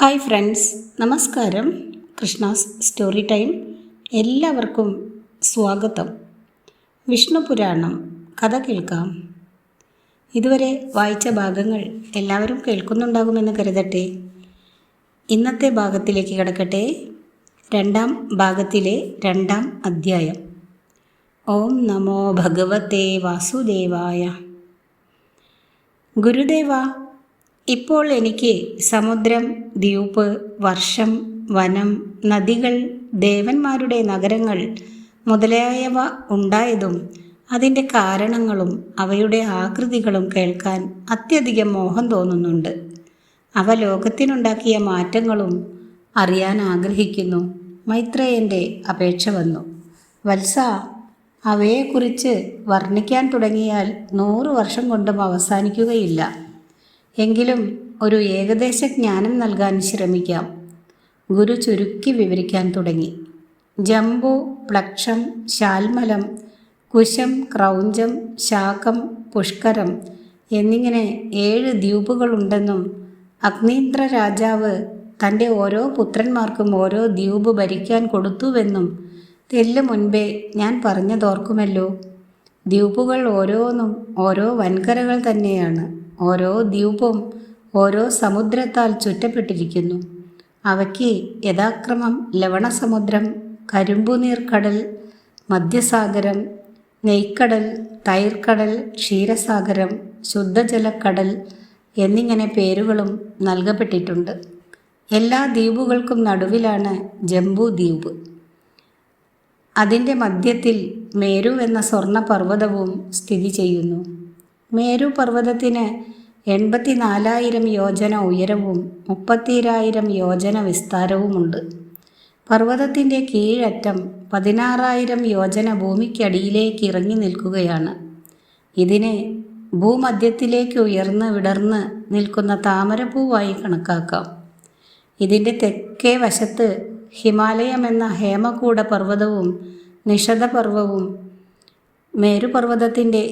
Hi friends, നമസ്കാരം. Krishna's story time എല്ലാവർക്കും സ്വാഗതം. വിഷ്ണു പുരാണം കഥ കേൾക്കാം. ഇതുവരെ വായിച്ച ഭാഗങ്ങൾ എല്ലാവരും കേൾക്കുന്നുണ്ടാകുമെന്ന് കരുതട്ടെ. ഇന്നത്തെ ഭാഗത്തിലേക്ക് കടക്കട്ടെ. രണ്ടാം ഭാഗത്തിലെ രണ്ടാം അധ്യായം. ഓം നമോ ഭഗവതേ വാസുദേവായ. ഗുരുദേവ, ഇപ്പോൾ എനിക്ക് സമുദ്രം, ദ്വീപ്, വർഷം, വനം, നദികൾ, ദേവന്മാരുടെ നഗരങ്ങൾ മുതലായവ ഉണ്ടായതും അതിൻ്റെ കാരണങ്ങളും അവയുടെ ആകൃതികളും കേൾക്കാൻ അത്യധികം മോഹം തോന്നുന്നുണ്ട്. അവ ലോകത്തിനുണ്ടാക്കിയ മാറ്റങ്ങളും അറിയാൻ ആഗ്രഹിക്കുന്നു. മൈത്രേയൻ്റെ അപേക്ഷ വന്നു. വത്സ, അവയെക്കുറിച്ച് വർണ്ണിക്കാൻ തുടങ്ങിയാൽ 100 വർഷം കൊണ്ടും അവസാനിക്കുകയില്ല. എങ്കിലും ഒരു ഏകദേശ ജ്ഞാനം നൽകാൻ ശ്രമിക്കാം. ഗുരു ചുരുക്കി വിവരിക്കാൻ തുടങ്ങി. ജംബു, പ്ലക്ഷം, ശാൽമലം, കുശം, ക്രൗഞ്ചം, ശാകം, പുഷ്കരം എന്നിങ്ങനെ 7 ദ്വീപുകളുണ്ടെന്നും അഗ്നീന്ദ്ര രാജാവ് തൻ്റെ ഓരോ പുത്രന്മാർക്കും ഓരോ ദ്വീപ് ഭരിക്കാൻ കൊടുത്തുവെന്നും തെല്ലു മുൻപേ ഞാൻ പറഞ്ഞതോർക്കുമല്ലോ. ദ്വീപുകൾ ഓരോന്നും ഓരോ വൻകരകൾ തന്നെയാണ്. ഓരോ ദ്വീപും ഓരോ സമുദ്രത്താൽ ചുറ്റപ്പെട്ടിരിക്കുന്നു. അവയ്ക്ക് യഥാക്രമം ലവണസമുദ്രം, കരിമ്പുനീർക്കടൽ, മധ്യസാഗരം, നെയ്ക്കടൽ, തൈർക്കടൽ, ക്ഷീരസാഗരം, ശുദ്ധജലക്കടൽ എന്നിങ്ങനെ പേരുകളും നൽകപ്പെട്ടിട്ടുണ്ട്. എല്ലാ ദ്വീപുകൾക്കും നടുവിലാണ് ജംബു ദ്വീപ്. അതിൻ്റെ മധ്യത്തിൽ മേരു എന്ന സ്വർണ്ണ പർവ്വതവും സ്ഥിതി ചെയ്യുന്നു. മേരു പർവ്വതത്തിന് 84,000 യോജന ഉയരവും 32,000 യോജന വിസ്താരവുമുണ്ട്. പർവ്വതത്തിൻ്റെ കീഴറ്റം 16,000 യോജന ഭൂമിക്കടിയിലേക്ക് ഇറങ്ങി നിൽക്കുകയാണ്. ഇതിനെ ഭൂമധ്യത്തിലേക്ക് ഉയർന്ന് വിടർന്ന് നിൽക്കുന്ന താമരപ്പൂവായി കണക്കാക്കാം. ഇതിൻ്റെ തെക്കേ വശത്ത് ഹിമാലയം എന്ന ഹേമകൂട പർവ്വതവും നിഷധപർവ്വവും, മേരുപർവ്വതത്തിൻ്റെ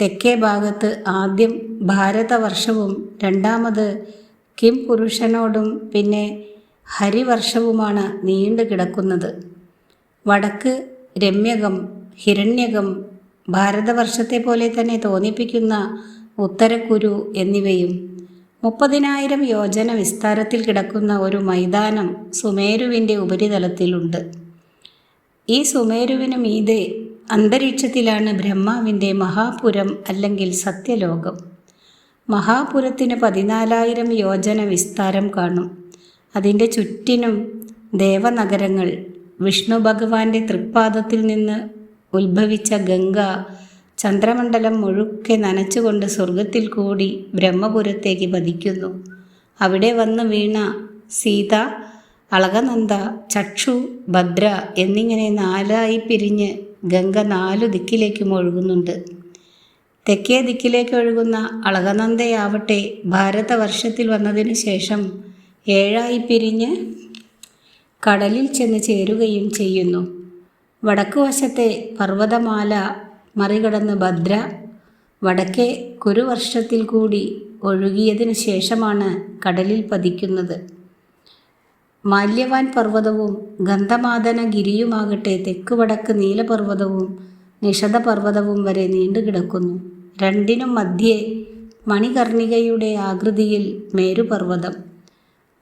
തെക്കേ ഭാഗത്ത് ആദ്യം ഭാരതവർഷവും രണ്ടാമത് കിംപുരുഷനോടും പിന്നെ ഹരിവർഷവുമാണ് നീണ്ടു കിടക്കുന്നത്. വടക്ക് രമ്യകം, ഹിരണ്യകം, ഭാരതവർഷത്തെ പോലെ തന്നെ തോന്നിപ്പിക്കുന്ന ഉത്തരക്കുരു എന്നിവയും 30,000 യോജന വിസ്താരത്തിൽ കിടക്കുന്ന ഒരു മൈതാനം സുമേരുവിൻ്റെ ഉപരിതലത്തിലുണ്ട്. ഈ സുമേരുവിനു മീതെ അന്തരീക്ഷത്തിലാണ് ബ്രഹ്മാവിൻ്റെ മഹാപുരം അല്ലെങ്കിൽ സത്യലോകം. മഹാപുരത്തിന് 14,000 യോജന വിസ്താരം കാണും. അതിൻ്റെ ചുറ്റിനും ദേവനഗരങ്ങൾ. വിഷ്ണു ഭഗവാന്റെ തൃപ്പാദത്തിൽ നിന്ന് ഉത്ഭവിച്ച ഗംഗ ചന്ദ്രമണ്ഡലം മുഴുക്കെ നനച്ചുകൊണ്ട് സ്വർഗത്തിൽ കൂടി ബ്രഹ്മപുരത്തേക്ക് പതിക്കുന്നു. അവിടെ വന്ന് വീണ സീത, അളകനന്ദ, ചക്ഷു, ഭദ്ര എന്നിങ്ങനെ 4 പിരിഞ്ഞ് ഗംഗ 4 ദിക്കിലേക്കും ഒഴുകുന്നുണ്ട്. തെക്കേ ദിക്കിലേക്ക് ഒഴുകുന്ന അളകനന്ദയാവട്ടെ ഭാരതവർഷത്തിൽ വന്നതിന് ശേഷം 7 പിരിഞ്ഞ് കടലിൽ ചെന്ന് ചേരുകയും ചെയ്യുന്നു. വടക്കുവശത്തെ പർവ്വതമാല മറികടന്ന് ഭദ്ര വടക്കേ കുരുവർഷത്തിൽ കൂടി ഒഴുകിയതിനു ശേഷമാണ് കടലിൽ പതിക്കുന്നത്. മാല്യവാൻ പർവ്വതവും ഗന്ധമാദന ഗിരിയുമാകട്ടെ തെക്ക് വടക്ക് നീലപർവ്വതവും നിഷധപർവ്വതവും വരെ നീണ്ടുകിടക്കുന്നു. രണ്ടിനും മധ്യേ മണികർണികയുടെ ആകൃതിയിൽ മേരുപർവ്വതം.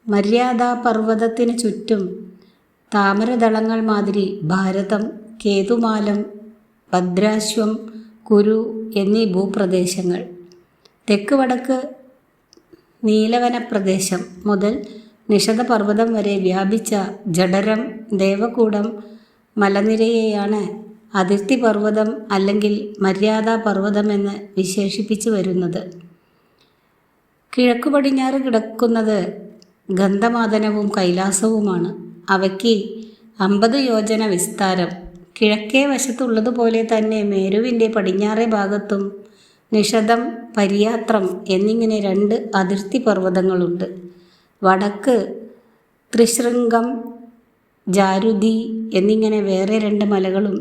മര്യാദാപർവ്വതത്തിന് ചുറ്റും താമരദളങ്ങൾ മാതിരി ഭാരതം, കേതുമാലം, ഭദ്രാശ്വം, കുരു എന്നീ ഭൂപ്രദേശങ്ങൾ. തെക്ക് വടക്ക് നീലവനപ്രദേശം മുതൽ നിഷധപർവ്വതം വരെ വ്യാപിച്ച ജഡരം, ദേവകൂടം മലനിരയെയാണ് അതിർത്തി പർവ്വതം അല്ലെങ്കിൽ മര്യാദാപർവ്വതമെന്ന് വിശേഷിപ്പിച്ചു വരുന്നത്. കിഴക്കു പടിഞ്ഞാറ് കിടക്കുന്നത് ഗന്ധമാദനവും കൈലാസവുമാണ്. അവയ്ക്ക് 50 യോജന വിസ്താരം. കിഴക്കേ വശത്തുള്ളതുപോലെ തന്നെ മേരുവിൻ്റെ പടിഞ്ഞാറേ ഭാഗത്തും നിഷധം, പരിയാത്രം എന്നിങ്ങനെ 2 അതിർത്തി പർവ്വതങ്ങളുണ്ട്. വടക്ക് ത്രിശൃംഗം, ജാരുതി എന്നിങ്ങനെ വേറെ 2 മലകളും.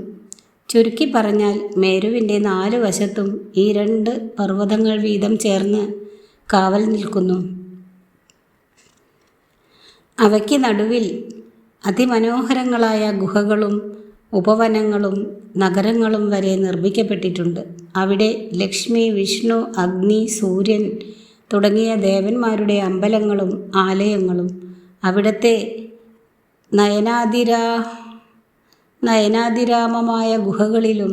ചുരുക്കി പറഞ്ഞാൽ മേരുവിൻ്റെ 4 വശത്തും ഈ 2 പർവ്വതങ്ങൾ വീതം ചേർന്ന് കാവൽ നിൽക്കുന്നു. അവയ്ക്ക് നടുവിൽ അതിമനോഹരങ്ങളായ ഗുഹകളും ഉപവനങ്ങളും നഗരങ്ങളും വരെ നിർമ്മിക്കപ്പെട്ടിട്ടുണ്ട്. അവിടെ ലക്ഷ്മി, വിഷ്ണു, അഗ്നി, സൂര്യൻ തുടങ്ങിയ ദേവന്മാരുടെ അമ്പലങ്ങളും ആലയങ്ങളും അവിടുത്തെ നയനാതിരാമമായ ഗുഹകളിലും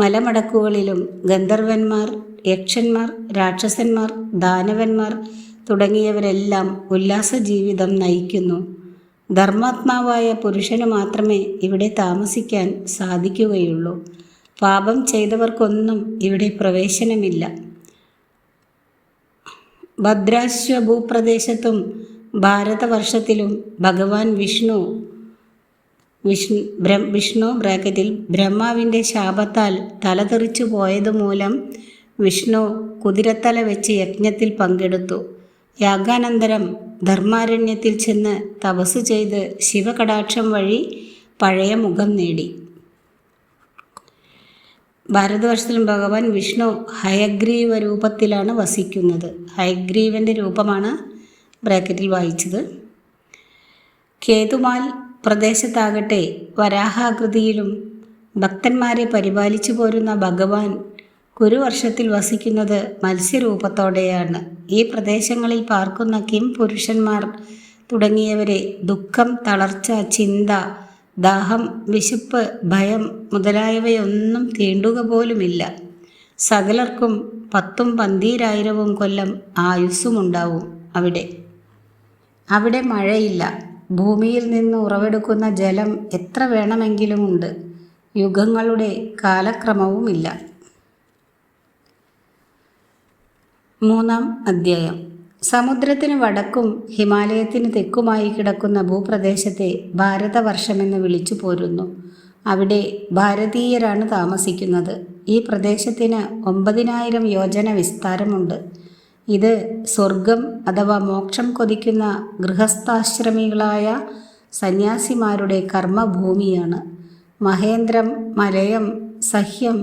മലമടക്കുകളിലും ഗന്ധർവന്മാർ, യക്ഷന്മാർ, രാക്ഷസന്മാർ, ദാനവന്മാർ തുടങ്ങിയവരെല്ലാം ഉല്ലാസ ജീവിതം നയിക്കുന്നു. ധർമാത്മാവായ പുരുഷന് മാത്രമേ ഇവിടെ താമസിക്കാൻ സാധിക്കുകയുള്ളൂ. പാപം ചെയ്തവർക്കൊന്നും ഇവിടെ പ്രവേശനമില്ല. ഭദ്രാശ്വഭൂപ്രദേശത്തും ഭാരതവർഷത്തിലും ഭഗവാൻ വിഷ്ണു ബ്രഹ്മാവിൻ്റെ ശാപത്താൽ തലതെറിച്ചു പോയതുമൂലം വിഷ്ണു കുതിരത്തല വെച്ച് യജ്ഞത്തിൽ പങ്കെടുത്തു. യാഗാനന്തരം ധർമാരണ്യത്തിൽ ചെന്ന് തപസ് ചെയ്ത് ശിവകടാക്ഷം വഴി പഴയ മുഖം നേടി. ഭാരതവർഷത്തിലും ഭഗവാൻ വിഷ്ണു ഹയഗ്രീവ രൂപത്തിലാണ് വസിക്കുന്നത്. ഹയഗ്രീവൻ്റെ രൂപമാണ് ബ്രാക്കറ്റിൽ വായിച്ചത്. കേതുമാൽ പ്രദേശത്താകട്ടെ വരാഹാകൃതിയിലും ഭക്തന്മാരെ പരിപാലിച്ചു പോരുന്ന ഭഗവാൻ കുരുവർഷത്തിൽ വസിക്കുന്നത് മത്സ്യരൂപത്തോടെയാണ്. ഈ പ്രദേശങ്ങളിൽ പാർക്കുന്ന കിം പുരുഷന്മാർ തുടങ്ങിയവരെ ദുഃഖം, തളർച്ച, ചിന്ത, ദാഹം, വിശപ്പ്, ഭയം മുതലായവയൊന്നും തീണ്ടുക പോലുമില്ല. സകലർക്കും 10,000 12,000 കൊല്ലം ആയുസ്സുമുണ്ടാവും. അവിടെ മഴയില്ല. ഭൂമിയിൽ നിന്ന് ഉറവെടുക്കുന്ന ജലം എത്ര വേണമെങ്കിലുമുണ്ട്. യുഗങ്ങളുടെ കാലക്രമവുമില്ല. 3-ാം അധ്യായം. സമുദ്രത്തിന് വടക്കും ഹിമാലയത്തിന് തെക്കുമായി കിടക്കുന്ന ഭൂപ്രദേശത്തെ ഭാരതവർഷമെന്ന് വിളിച്ചു പോരുന്നു. അവിടെ ഭാരതീയരാണ് താമസിക്കുന്നത്. ഈ പ്രദേശത്തിന് 9,000 യോജന വിസ്താരമുണ്ട്. ഇത് സ്വർഗം അഥവാ മോക്ഷം കൊതിക്കുന്ന ഗൃഹസ്ഥാശ്രമികളായ സന്യാസിമാരുടെ കർമ്മഭൂമിയാണ്. മഹേന്ദ്രം, മലയം, സഹ്യം,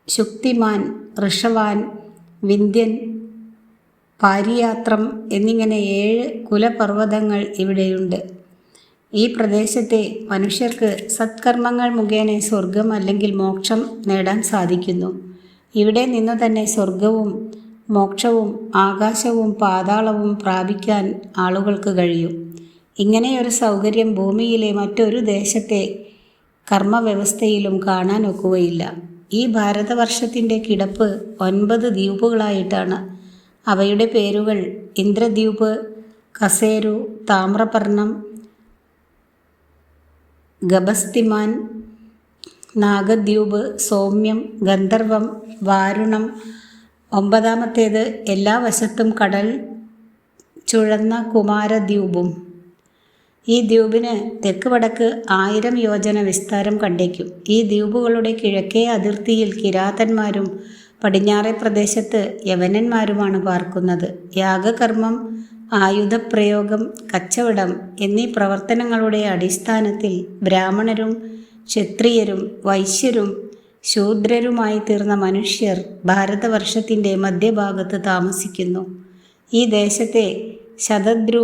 ശുക്തിമാൻ, ഋഷവാൻ, വിന്ധ്യൻ, പാരിയാത്രം എന്നിങ്ങനെ 7 കുലപർവ്വതങ്ങൾ ഇവിടെയുണ്ട്. ഈ പ്രദേശത്തെ മനുഷ്യർക്ക് സത്കർമ്മങ്ങൾ മുഖേന സ്വർഗം അല്ലെങ്കിൽ മോക്ഷം നേടാൻ സാധിക്കുന്നു. ഇവിടെ നിന്നു തന്നെ സ്വർഗവും മോക്ഷവും ആകാശവും പാതാളവും പ്രാപിക്കാൻ ആളുകൾക്ക് കഴിയും. ഇങ്ങനെയൊരു സൗകര്യം ഭൂമിയിലെ മറ്റൊരു ദേശത്തെ കർമ്മവ്യവസ്ഥയിലും കാണാൻ ഒക്കുകയില്ല. ഈ ഭാരതവർഷത്തിൻ്റെ കിടപ്പ് 9 ദ്വീപുകളായിട്ടാണ്. അവയുടെ പേരുകൾ ഇന്ദ്രദ്വീപ്, കസേരു, താമ്രപർണം, ഗബസ്തിമാൻ, നാഗദ്വീപ്, സൗമ്യം, ഗന്ധർവം, വാരുണം. 9-ാമത്തേത് എല്ലാ വശത്തും കടൽ ചുഴന്ന കുമാരദ്വീപും. ഈ ദ്വീപിന് തെക്ക് വടക്ക് 1000 യോജന വിസ്താരം കണ്ടേക്കും. ഈ ദ്വീപുകളുടെ കിഴക്കേ അതിർത്തിയിൽ കിരാതന്മാരും പടിഞ്ഞാറേ പ്രദേശത്ത് യവനന്മാരുമാണ് പാർക്കുന്നത്. യാഗകർമ്മം, ആയുധപ്രയോഗം, കച്ചവടം എന്നീ പ്രവർത്തനങ്ങളുടെ അടിസ്ഥാനത്തിൽ ബ്രാഹ്മണരും ക്ഷത്രിയരും വൈശ്യരും ശൂദ്രരുമായി തീർന്ന മനുഷ്യർ ഭാരതവർഷത്തിൻ്റെ മധ്യഭാഗത്ത് താമസിക്കുന്നു. ഈ ദേശത്തെ ശതദ്രു,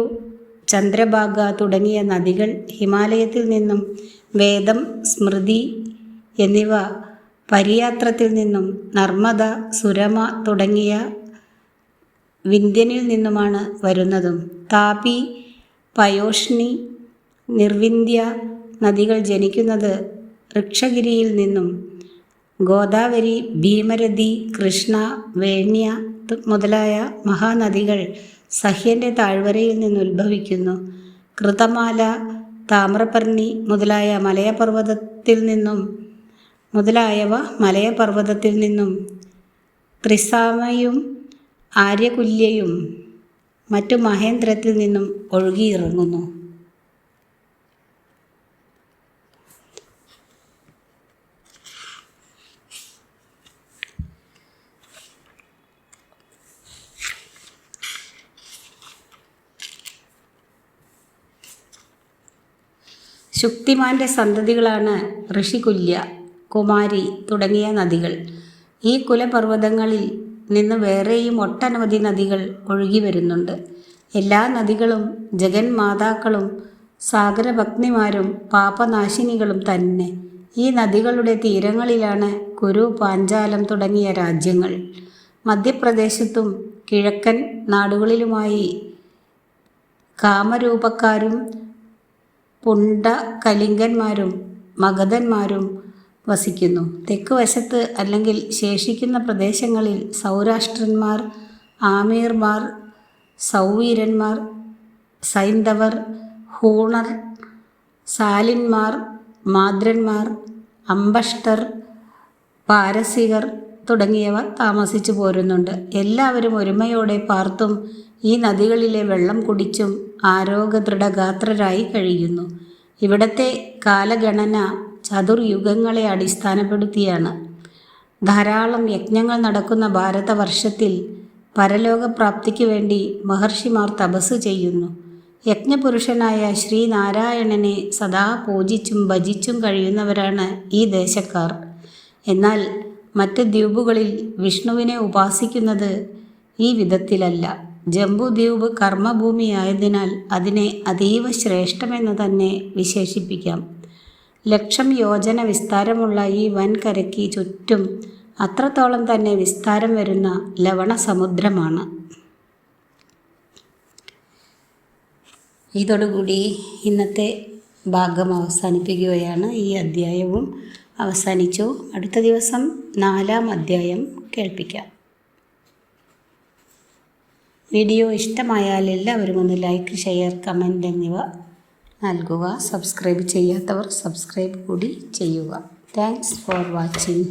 ചന്ദ്രഭാഗ തുടങ്ങിയ നദികൾ ഹിമാലയത്തിൽ നിന്നും വേദം, സ്മൃതി എന്നിവ പരിയാത്രത്തിൽ നിന്നും നർമ്മദ, സുരമ തുടങ്ങിയ വിന്ധ്യനിൽ നിന്നുമാണ് വരുന്നതും. താപി, പയോഷ്ണി, നിർവിന്ധ്യ നദികൾ ജനിക്കുന്നത് ഋക്ഷഗിരിയിൽ നിന്നും. ഗോദാവരി, ഭീമരതി, കൃഷ്ണ, വേണ്യ മുതലായ മഹാനദികൾ സഹ്യൻ്റെ താഴ്വരയിൽ നിന്ന് ഉത്ഭവിക്കുന്നു. കൃതമാല, താമ്രപർണി മുതലായവ മലയപർവ്വതത്തിൽ നിന്നും ത്രിസാമയും ആര്യകുല്യയും മറ്റു മഹേന്ദ്രത്തിൽ നിന്നും ഒഴുകിയിറങ്ങുന്നു. ശുക്തിമാൻ്റെ സന്തതികളാണ് ഋഷികുല്യ, കുമാരി തുടങ്ങിയ നദികൾ. ഈ കുലപർവ്വതങ്ങളിൽ നിന്ന് വേറെയും ഒട്ടനവധി നദികൾ ഒഴുകി വരുന്നുണ്ട്. എല്ലാ നദികളും ജഗന്മാതാക്കളും സാഗരഭഗ്നിമാരും പാപനാശിനികളും തന്നെ. ഈ നദികളുടെ തീരങ്ങളിലാണ് കുരു, പാഞ്ചാലം തുടങ്ങിയ രാജ്യങ്ങൾ. മധ്യപ്രദേശത്തും കിഴക്കൻ നാടുകളിലുമായി കാമരൂപക്കാരും പുണ്ഡകലിംഗന്മാരും മഗധന്മാരും വസിക്കുന്നു. തെക്ക് വശത്ത് അല്ലെങ്കിൽ ശേഷിക്കുന്ന പ്രദേശങ്ങളിൽ സൗരാഷ്ട്രന്മാർ, ആമീർമാർ, സൗവീരന്മാർ, സൈന്ധവർ, ഹൂണർ, സാലിന്മാർ, മാദ്രന്മാർ, അംബഷ്ടർ, പാരസികർ തുടങ്ങിയവർ താമസിച്ചു പോരുന്നുണ്ട്. എല്ലാവരും ഒരുമയോടെ പാർത്തും ഈ നദികളിലെ വെള്ളം കുടിച്ചും ആരോഗ്യദൃഢഗാത്രരായി കഴിയുന്നു. ഇവിടത്തെ കാലഗണന ചതുർയുഗങ്ങളെ അടിസ്ഥാനപ്പെടുത്തിയാണ്. ധാരാളം യജ്ഞങ്ങൾ നടക്കുന്ന ഭാരതവർഷത്തിൽ പരലോകപ്രാപ്തിക്ക് വേണ്ടി മഹർഷിമാർ തപസ് ചെയ്യുന്നു. യജ്ഞപുരുഷനായ ശ്രീനാരായണനെ സദാ പൂജിച്ചും ഭജിച്ചും കഴിയുന്നവരാണ് ഈ ദേശക്കാർ. എന്നാൽ മറ്റ് ദ്വീപുകളിൽ വിഷ്ണുവിനെ ഉപാസിക്കുന്നത് ഈ വിധത്തിലല്ല. ജംബുദ്വീപ് കർമ്മഭൂമിയായതിനാൽ അതിനെ അതീവ ശ്രേഷ്ഠമെന്ന് തന്നെ വിശേഷിപ്പിക്കാം. 1,00,000 യോജന വിസ്താരമുള്ള ഈ വൻകരയ്ക്ക് ചുറ്റും അത്രത്തോളം തന്നെ വിസ്താരം വരുന്ന ലവണസമുദ്രമാണ്. ഇതോടുകൂടി ഇന്നത്തെ ഭാഗം അവസാനിപ്പിക്കുകയാണ്. ഈ അധ്യായവും അവസാനിച്ചു. അടുത്ത ദിവസം 4-ാം അധ്യായം കേൾപ്പിക്കാം. വീഡിയോ ഇഷ്ടമായാൽ എല്ലാവരും ഒന്ന് ലൈക്ക്, ഷെയർ, കമൻറ്റ് എന്നിവ നൽകുക. സബ്സ്ക്രൈബ് ചെയ്യാത്തവർ സബ്സ്ക്രൈബ് കൂടി ചെയ്യുക. Thanks for watching.